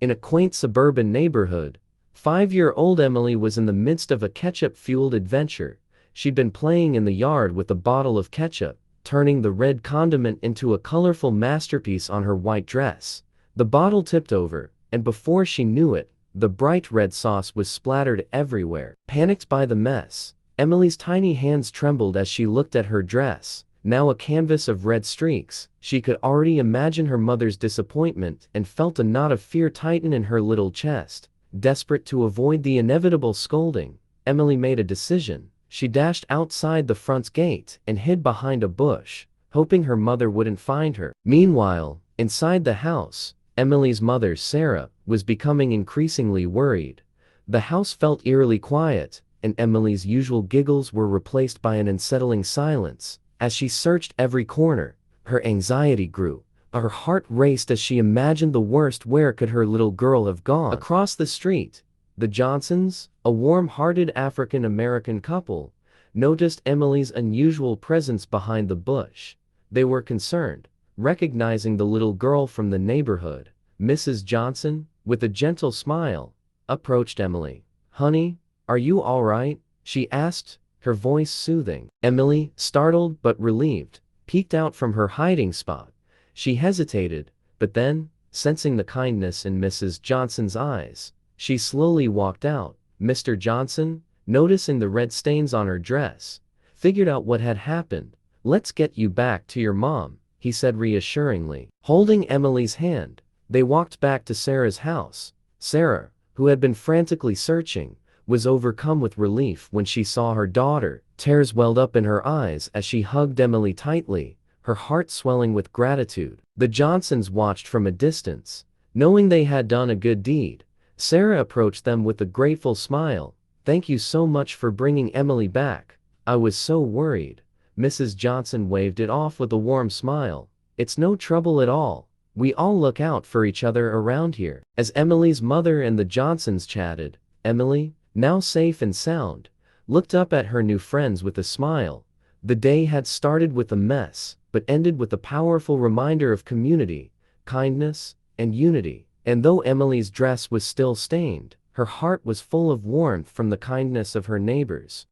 In a quaint suburban neighborhood, 5-year-old Emily was in the midst of a ketchup-fueled adventure. She'd been playing in the yard with a bottle of ketchup, turning the red condiment into a colorful masterpiece on her white dress. The bottle tipped over, and before she knew it, the bright red sauce was splattered everywhere. Panicked by the mess, Emily's tiny hands trembled as she looked at her dress, now a canvas of red streaks. She could already imagine her mother's disappointment and felt a knot of fear tighten in her little chest. Desperate to avoid the inevitable scolding, Emily made a decision. She dashed outside the front gate and hid behind a bush, hoping her mother wouldn't find her. Meanwhile, inside the house, Emily's mother, Sarah, was becoming increasingly worried. The house felt eerily quiet, and Emily's usual giggles were replaced by an unsettling silence. As she searched every corner, her anxiety grew. Her heart raced as she imagined the worst. Where could her little girl have gone? Across the street, the Johnsons, a warm-hearted African-American couple, noticed Emily's unusual presence behind the bush. They were concerned, recognizing the little girl from the neighborhood. Mrs. Johnson, with a gentle smile, approached Emily. "Honey, are you all right?" she asked, her voice soothing. Emily, startled but relieved, peeked out from her hiding spot. She hesitated, but then, sensing the kindness in Mrs. Johnson's eyes, she slowly walked out. Mr. Johnson, noticing the red stains on her dress, figured out what had happened. "Let's get you back to your mom," he said reassuringly. Holding Emily's hand, they walked back to Sarah's house. Sarah, who had been frantically searching, was overcome with relief when she saw her daughter. Tears welled up in her eyes as she hugged Emily tightly, her heart swelling with gratitude. The Johnsons watched from a distance, knowing they had done a good deed. Sarah approached them with a grateful smile. "Thank you so much for bringing Emily back. I was so worried." Mrs. Johnson waved it off with a warm smile. "It's no trouble at all. We all look out for each other around here." As Emily's mother and the Johnsons chatted, Emily, now safe and sound, looked up at her new friends with a smile. The day had started with a mess, but ended with a powerful reminder of community, kindness, and unity. And though Emily's dress was still stained, her heart was full of warmth from the kindness of her neighbors.